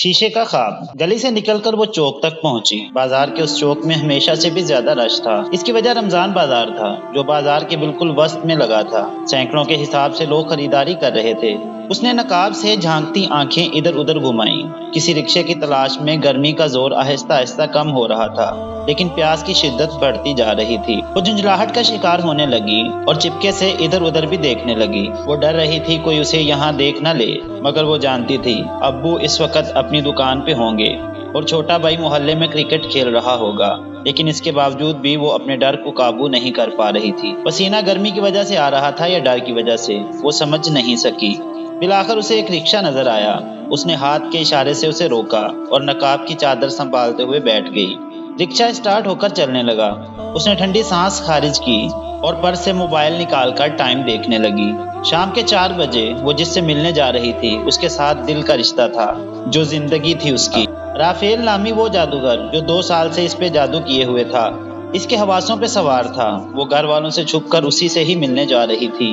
شیشے کا خواب۔ گلی سے نکل کر وہ چوک تک پہنچی۔ بازار کے اس چوک میں ہمیشہ سے بھی زیادہ رش تھا۔ اس کی وجہ رمضان بازار تھا جو بازار کے بالکل وسط میں لگا تھا۔ سینکڑوں کے حساب سے لوگ خریداری کر رہے تھے۔ اس نے نقاب سے جھانکتی آنکھیں ادھر ادھر گھمائیں۔ کسی رکشے کی تلاش میں گرمی کا زور آہستہ آہستہ کم ہو رہا تھا، لیکن پیاس کی شدت بڑھتی جا رہی تھی۔ وہ جھنجھلاہٹ کا شکار ہونے لگی اور چپکے سے ادھر ادھر بھی دیکھنے لگی۔ وہ ڈر رہی تھی کوئی اسے یہاں دیکھ نہ لے، مگر وہ جانتی تھی ابو اس وقت اپنی دکان پہ ہوں گے اور چھوٹا بھائی محلے میں کرکٹ کھیل رہا ہوگا، لیکن اس کے باوجود بھی وہ اپنے ڈر کو قابو نہیں کر پا رہی تھی۔ پسینہ گرمی کی وجہ سے آ رہا تھا یا ڈر کی وجہ سے، وہ سمجھ نہیں سکی۔ بالآخر اسے ایک رکشہ نظر آیا۔ اس نے ہاتھ کے اشارے سے اسے روکا اور نقاب کی چادر سنبھالتے ہوئے بیٹھ گئی۔ رکشہ اسٹارٹ ہو کر چلنے لگا۔ اس نے ٹھنڈی سانس خارج کی اور پرس سے موبائل نکال کر ٹائم دیکھنے لگی۔ شام کے 4 بجے وہ جس سے ملنے جا رہی تھی اس کے ساتھ دل کا رشتہ تھا جو زندگی تھی اس کی۔ رافیل نامی وہ جادوگر جو 2 سال سے اس پہ جادو کیے ہوئے تھا، اس کے حواسوں پہ سوار تھا۔ وہ گھر والوں سے چھپ کر اسی سے ہی ملنے جا رہی تھی۔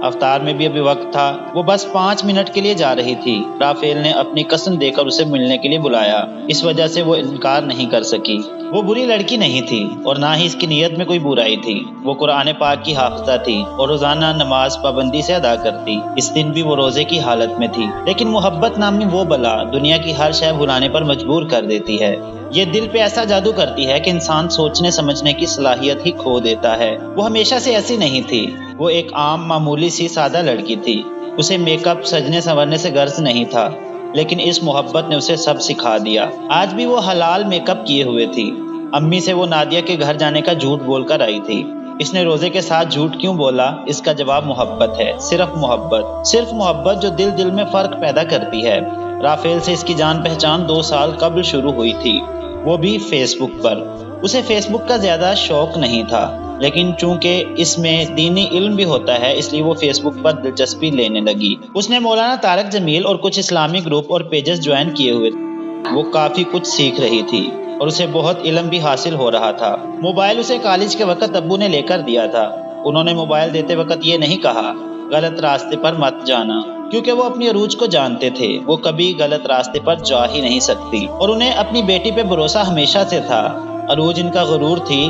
افطار میں بھی ابھی وقت تھا۔ وہ بس 5 منٹ کے لیے جا رہی تھی۔ رافیل نے اپنی قسم دے کر اسے ملنے کے لیے بلایا، اس وجہ سے وہ انکار نہیں کر سکی۔ وہ بری لڑکی نہیں تھی اور نہ ہی اس کی نیت میں کوئی برائی تھی۔ وہ قرآن پاک کی حافظہ تھی اور روزانہ نماز پابندی سے ادا کرتی۔ اس دن بھی وہ روزے کی حالت میں تھی، لیکن محبت نامی وہ بلا دنیا کی ہر شے بھلانے پر مجبور کر دیتی ہے۔ یہ دل پہ ایسا جادو کرتی ہے کہ انسان سوچنے سمجھنے کی صلاحیت ہی کھو دیتا ہے۔ وہ ہمیشہ سے ایسی نہیں تھی۔ وہ ایک عام معمولی سی سادہ لڑکی تھی۔ اسے میک اپ سجنے سنورنے سے غرض نہیں تھا، لیکن اس محبت نے اسے سب سکھا دیا۔ آج بھی وہ حلال میک اپ کیے ہوئے تھی۔ امی سے وہ نادیہ کے گھر جانے کا جھوٹ بول کر آئی تھی۔ اس نے روزے کے ساتھ جھوٹ کیوں بولا؟ اس کا جواب محبت ہے، صرف محبت جو دل دل میں فرق پیدا کرتی ہے۔ رافیل سے اس کی جان پہچان 2 سال قبل شروع ہوئی تھی، وہ بھی فیس بک پر۔ اسے فیس بک کا زیادہ شوق نہیں تھا، لیکن چونکہ اس میں دینی علم بھی ہوتا ہے اس لیے وہ فیس بک پر دلچسپی لینے لگی۔ اس نے مولانا طارق جمیل اور کچھ اسلامی گروپ اور پیجز جوائن کیے ہوئے تھے۔ وہ کافی کچھ سیکھ رہی تھی اور اسے بہت علم بھی حاصل ہو رہا تھا۔ موبائل اسے کالج کے وقت ابو نے لے کر دیا تھا۔ انہوں نے موبائل دیتے وقت یہ نہیں کہا غلط راستے پر مت جانا، کیونکہ وہ اپنی عروج کو جانتے تھے۔ وہ کبھی غلط راستے پر جا ہی نہیں سکتی اور انہیں اپنی بیٹی پہ بھروسہ ہمیشہ سے تھا۔ عروج ان کا غرور تھی۔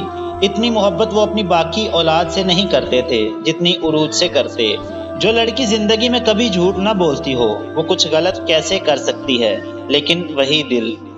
اتنی محبت وہ اپنی باقی اولاد سے نہیں کرتے تھے جتنی عروج سے کرتے۔ جو لڑکی زندگی میں کبھی جھوٹ نہ بولتی ہو وہ کچھ غلط کیسے کر سکتی ہے؟ لیکن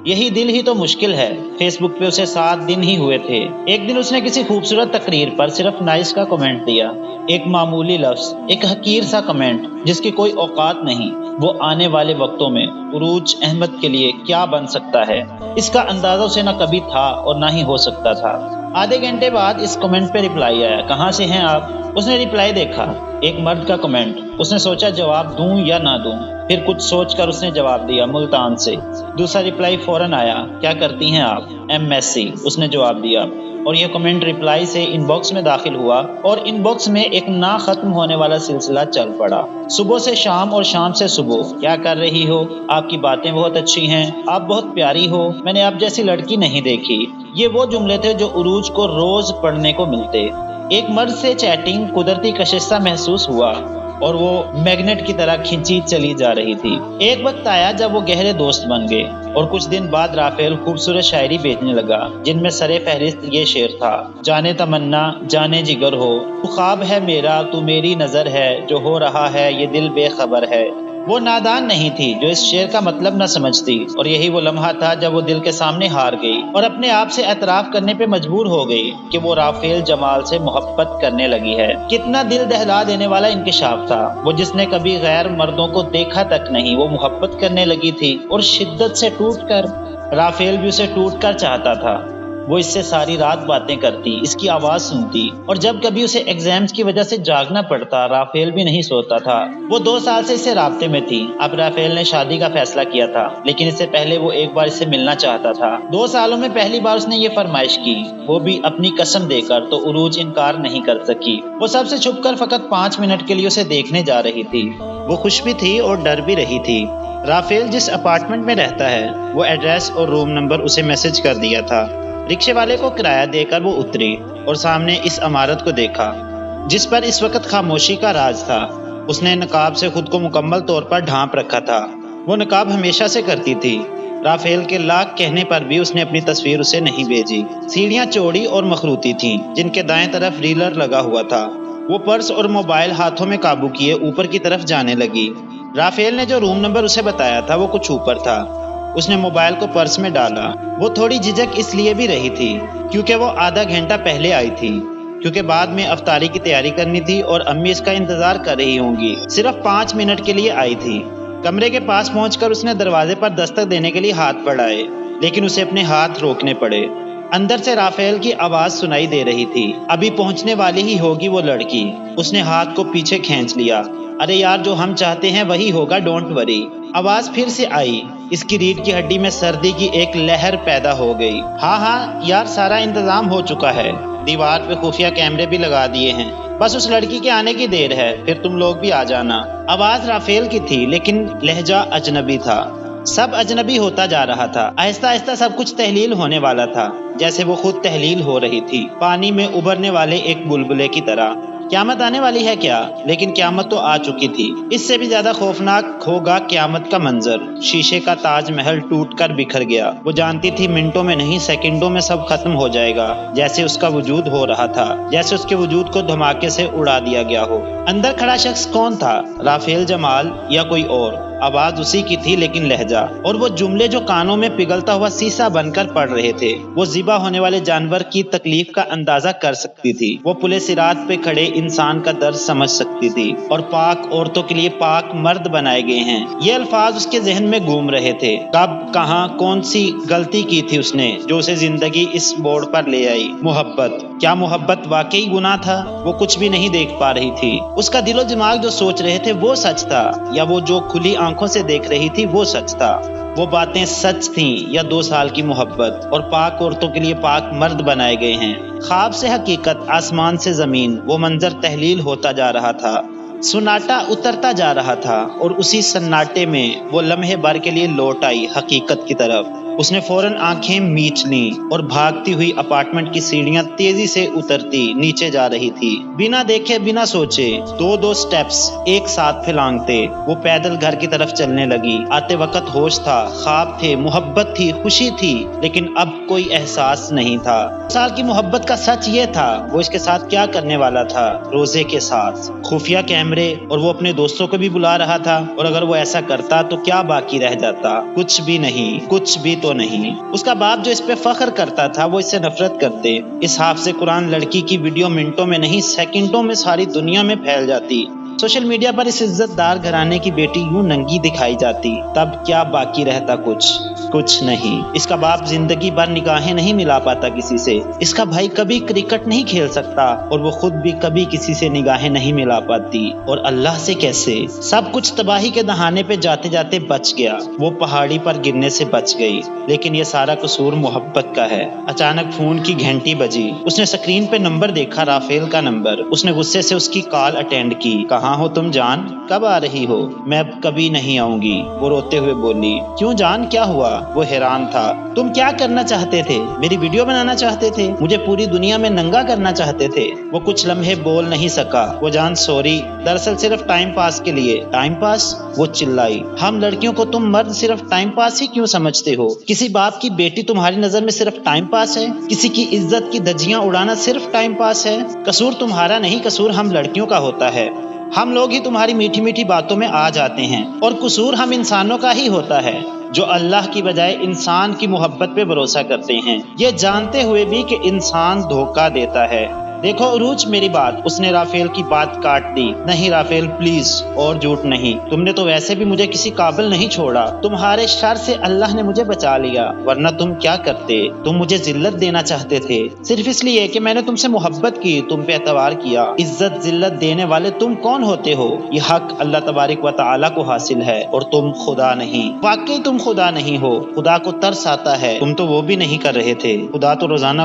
یہی دل ہی تو مشکل ہے۔ فیس بک پہ اسے 7 دن ہی ہوئے تھے۔ ایک دن اس نے کسی خوبصورت تقریر پر صرف نائس کا کمنٹ دیا، ایک معمولی لفظ، ایک حقیر سا کمنٹ جس کی کوئی اوقات نہیں۔ وہ آنے والے وقتوں میں عروج احمد کے لیے کیا بن سکتا ہے، اس کا اندازہ اسے نہ کبھی تھا اور نہ ہی ہو سکتا تھا۔ آدھے گھنٹے بعد اس کمنٹ پہ رپلائی آیا، کہاں سے ہیں آپ؟ اس نے رپلائی دیکھا، ایک مرد کا کمنٹ۔ اس نے سوچا جواب دوں یا نہ دوں، پھر کچھ سوچ کر اس نے جواب دیا، ملتان سے۔ دوسرا رپلائی فوراً آیا، کیا کرتی ہیں آپ؟ MSc۔ اس نے جواب دیا اور یہ کمنٹ رپلائی سے ان باکس میں داخل ہوا اور ان باکس میں ایک نہ ختم ہونے والا سلسلہ چل پڑا۔ صبح سے شام اور شام سے صبح، کیا کر رہی ہو؟ آپ کی باتیں بہت اچھی ہیں، آپ بہت پیاری ہو، میں نے آپ جیسی لڑکی نہیں دیکھی۔ یہ وہ جملے تھے جو عروج کو روز پڑھنے کو ملتے۔ ایک مرد سے چیٹنگ قدرتی کشش سا محسوس ہوا اور وہ میگنیٹ کی طرح کھینچی چلی جا رہی تھی۔ ایک وقت آیا جب وہ گہرے دوست بن گئے اور کچھ دن بعد رافیل خوبصورت شاعری بھیجنے لگا جن میں سر فہرست یہ شعر تھا، جانے تمنا جانے جگر ہو، تو خواب ہے میرا تو میری نظر ہے، جو ہو رہا ہے یہ دل بے خبر ہے۔ وہ نادان نہیں تھی جو اس شعر کا مطلب نہ سمجھتی، اور یہی وہ لمحہ تھا جب وہ دل کے سامنے ہار گئی اور اپنے آپ سے اعتراف کرنے پہ مجبور ہو گئی کہ وہ رافیل جمال سے محبت کرنے لگی ہے۔ کتنا دل دہلا دینے والا انکشاف تھا۔ وہ جس نے کبھی غیر مردوں کو دیکھا تک نہیں، وہ محبت کرنے لگی تھی اور شدت سے ٹوٹ کر۔ رافیل بھی اسے ٹوٹ کر چاہتا تھا۔ وہ اس سے ساری رات باتیں کرتی، اس کی آواز سنتی، اور جب کبھی اسے ایگزامز کی وجہ سے جاگنا پڑتا رافیل بھی نہیں سوتا تھا۔ وہ 2 سال سے اس سے رابطے میں تھی۔ اب رافیل نے شادی کا فیصلہ کیا تھا، لیکن اس سے پہلے وہ ایک بار اس سے ملنا چاہتا تھا۔ 2 سالوں میں پہلی بار اس نے یہ فرمائش کی، وہ بھی اپنی قسم دے کر، تو عروج انکار نہیں کر سکی۔ وہ سب سے چھپ کر فقط 5 منٹ کے لیے اسے دیکھنے جا رہی تھی۔ وہ خوش بھی تھی اور ڈر بھی رہی تھی۔ رافیل جس اپارٹمنٹ میں رہتا ہے وہ ایڈریس اور روم نمبر اسے میسج کر دیا تھا۔ رکشے والے کو کرایہ دے کر وہ اتری اور سامنے اس عمارت کو دیکھا جس پر اس وقت خاموشی کا راز تھا۔ اس نے نقاب سے خود کو مکمل طور پر ڈھانپ رکھا تھا۔ وہ نقاب ہمیشہ سے کرتی تھی، رافیل کے لاکھ کہنے پر بھی اس نے اپنی تصویر اسے نہیں بھیجی۔ سیڑھیاں چوڑی اور مخروطی تھیں جن کے دائیں طرف ریلر لگا ہوا تھا۔ وہ پرس اور موبائل ہاتھوں میں قابو کیے اوپر کی طرف جانے لگی۔ رافیل نے جو روم نمبر اسے بتایا تھا وہ کچھ اوپر تھا۔ اس نے موبائل کو پرس میں ڈالا۔ وہ تھوڑی جھجک اس لیے بھی رہی تھی کیونکہ وہ آدھا گھنٹہ پہلے آئی تھی، کیونکہ بعد میں افطاری کی تیاری کرنی تھی اور امی اس کا انتظار کر رہی ہوں گی۔ صرف 5 منٹ کے لیے آئی تھی۔ کمرے کے پاس پہنچ کر اس نے دروازے پر دستک دینے کے لیے ہاتھ بڑھائے، لیکن اسے اپنے ہاتھ روکنے پڑے۔ اندر سے رافیل کی آواز سنائی دے رہی تھی، ابھی پہنچنے والی ہی ہوگی وہ لڑکی۔ اس نے ہاتھ کو پیچھے کھینچ لیا۔ ارے یار، جو ہم چاہتے ہیں وہی ہوگا، ڈونٹ وری۔ آواز پھر سے آئی۔ اس کی ریڑھ کی ہڈی میں سردی کی ایک لہر پیدا ہو گئی۔ ہاں یار، سارا انتظام ہو چکا ہے۔ دیوار پہ خفیہ کیمرے بھی لگا دیے ہیں، بس اس لڑکی کے آنے کی دیر ہے، پھر تم لوگ بھی آ جانا۔ آواز رافیل کی تھی لیکن لہجہ اجنبی تھا۔ سب اجنبی ہوتا جا رہا تھا۔ آہستہ آہستہ سب کچھ تحلیل ہونے والا تھا، جیسے وہ خود تحلیل ہو رہی تھی، پانی میں ابھرنے والے ایک بلبلے کی طرح۔ قیامت آنے والی ہے کیا؟ لیکن قیامت تو آ چکی تھی۔ اس سے بھی زیادہ خوفناک ہوگا قیامت کا منظر۔ شیشے کا تاج محل ٹوٹ کر بکھر گیا۔ وہ جانتی تھی منٹوں میں نہیں، سیکنڈوں میں سب ختم ہو جائے گا، جیسے اس کا وجود ہو رہا تھا، جیسے اس کے وجود کو دھماکے سے اڑا دیا گیا ہو۔ اندر کھڑا شخص کون تھا؟ رافیل جمال یا کوئی اور؟ آواز اسی کی تھی لیکن لہجہ اور وہ جملے جو کانوں میں پگھلتا ہوا سیسا بن کر پڑ رہے تھے۔ وہ ذبح ہونے والے جانور کی تکلیف کا اندازہ کر سکتی تھی۔ وہ پلے صراط پہ کھڑے انسان کا درد سمجھ سکتی تھی۔ اور پاک عورتوں کے لیے پاک مرد بنائے گئے ہیں، یہ الفاظ اس کے ذہن میں گھوم رہے تھے۔ کب، کہاں، کون سی غلطی کی تھی اس نے جو اسے زندگی اس موڑ پر لے آئی؟ محبت۔ کیا محبت واقعی گناہ تھا؟ وہ کچھ بھی نہیں دیکھ پا رہی تھی۔ اس کا دل و دماغ جو سوچ رہے تھے وہ سچ تھا، یا وہ جو کھلی آنکھوں سے دیکھ رہی تھی وہ سچ تھا؟ وہ باتیں سچ تھیں یا 2 سال کی محبت اور پاک عورتوں کے لیے پاک مرد بنائے گئے ہیں؟ خواب سے حقیقت، آسمان سے زمین، وہ منظر تحلیل ہوتا جا رہا تھا۔ سناٹا اترتا جا رہا تھا اور اسی سناٹے میں وہ لمحے بھر کے لیے لوٹ آئی حقیقت کی طرف۔ اس نے فوراً آنکھیں میچ لیں اور بھاگتی ہوئی اپارٹمنٹ کی سیڑھیاں تیزی سے اترتی نیچے جا رہی تھی۔ بنا دیکھے بنا سوچے 2 سٹیپس ایک ساتھ پھلانگتے وہ پیدل گھر کی طرف چلنے لگی۔ آتے وقت ہوش تھا، خواب تھے، محبت تھی، خوشی تھی، لیکن اب کوئی احساس نہیں تھا۔ 2 سال کی محبت کا سچ یہ تھا، وہ اس کے ساتھ کیا کرنے والا تھا؟ روزے کے ساتھ خفیہ کیمرے، اور وہ اپنے دوستوں کو بھی بلا رہا تھا، اور اگر وہ ایسا کرتا تو کیا باقی رہ جاتا؟ کچھ بھی نہیں، کچھ بھی تو نہیں۔ اس کا باپ جو اس پہ فخر کرتا تھا وہ اس سے نفرت کرتے۔ اس حافظ قرآن لڑکی کی ویڈیو منٹوں میں نہیں سیکنڈوں میں ساری دنیا میں پھیل جاتی۔ سوشل میڈیا پر اس عزت دار گھرانے کی بیٹی یوں ننگی دکھائی جاتی، تب کیا باقی رہتا؟ کچھ نہیں۔ اس کا باپ زندگی بھر نگاہیں نہیں ملا پاتا کسی سے۔ اس کا بھائی کبھی کرکٹ نہیں کھیل سکتا اور وہ خود بھی کبھی کسی سے نگاہیں نہیں ملا پاتی، اور اللہ سے کیسے؟ سب کچھ تباہی کے دہانے پہ جاتے جاتے بچ گیا۔ وہ پہاڑی پر گرنے سے بچ گئی، لیکن یہ سارا قصور محبت کا ہے۔ اچانک فون کی گھنٹی بجی۔ اس نے سکرین پہ نمبر دیکھا، رافیل کا نمبر۔ اس نے غصے سے اس کی کال اٹینڈ کی۔ کہاں ہو تم جان؟ کب آ رہی ہو؟ میں اب کبھی نہیں آؤں گی، وہ روتے ہوئے بولی۔ کیوں جان، کیا ہوا؟ وہ حیران تھا۔ تم کیا کرنا چاہتے تھے؟ میری ویڈیو بنانا چاہتے تھے؟ مجھے پوری دنیا میں ننگا کرنا چاہتے تھے؟ وہ کچھ لمحے بول نہیں سکا۔ وہ جان سوری، دراصل صرف ٹائم پاس کے لیے۔ Time pass? وہ چلائی۔ ہم لڑکیوں کو تم مرد صرف ٹائم پاس ہی کیوں سمجھتے ہو؟ کسی باپ کی بیٹی تمہاری نظر میں صرف ٹائم پاس ہے؟ کسی کی عزت کی دھجیاں اڑانا صرف ٹائم پاس ہے؟ قصور تمہارا نہیں، قصور ہم لڑکیوں کا ہوتا ہے۔ ہم لوگ ہی تمہاری میٹھی میٹھی باتوں میں آ جاتے ہیں، اور قصور ہم انسانوں کا ہی ہوتا ہے جو اللہ کی بجائے انسان کی محبت پہ بھروسہ کرتے ہیں، یہ جانتے ہوئے بھی کہ انسان دھوکہ دیتا ہے۔ دیکھو عروج، میری بات۔ اس نے رافیل کی بات کاٹ دی۔ نہیں رافیل پلیز، اور جھوٹ نہیں۔ تم نے تو ویسے بھی مجھے کسی قابل نہیں چھوڑا۔ تمہارے شر سے اللہ نے مجھے بچا لیا، ورنہ تم کیا کرتے؟ تم مجھے ذلت دینا چاہتے تھے، صرف اس لیے کہ میں نے تم سے محبت کی، تم پہ اعتبار کیا۔ عزت ذلت دینے والے تم کون ہوتے ہو؟ یہ حق اللہ تبارک و تعالیٰ کو حاصل ہے، اور تم خدا نہیں۔ واقعی تم خدا نہیں ہو۔ خدا کو ترس آتا ہے، تم تو وہ بھی نہیں کر رہے تھے۔ خدا تو روزانہ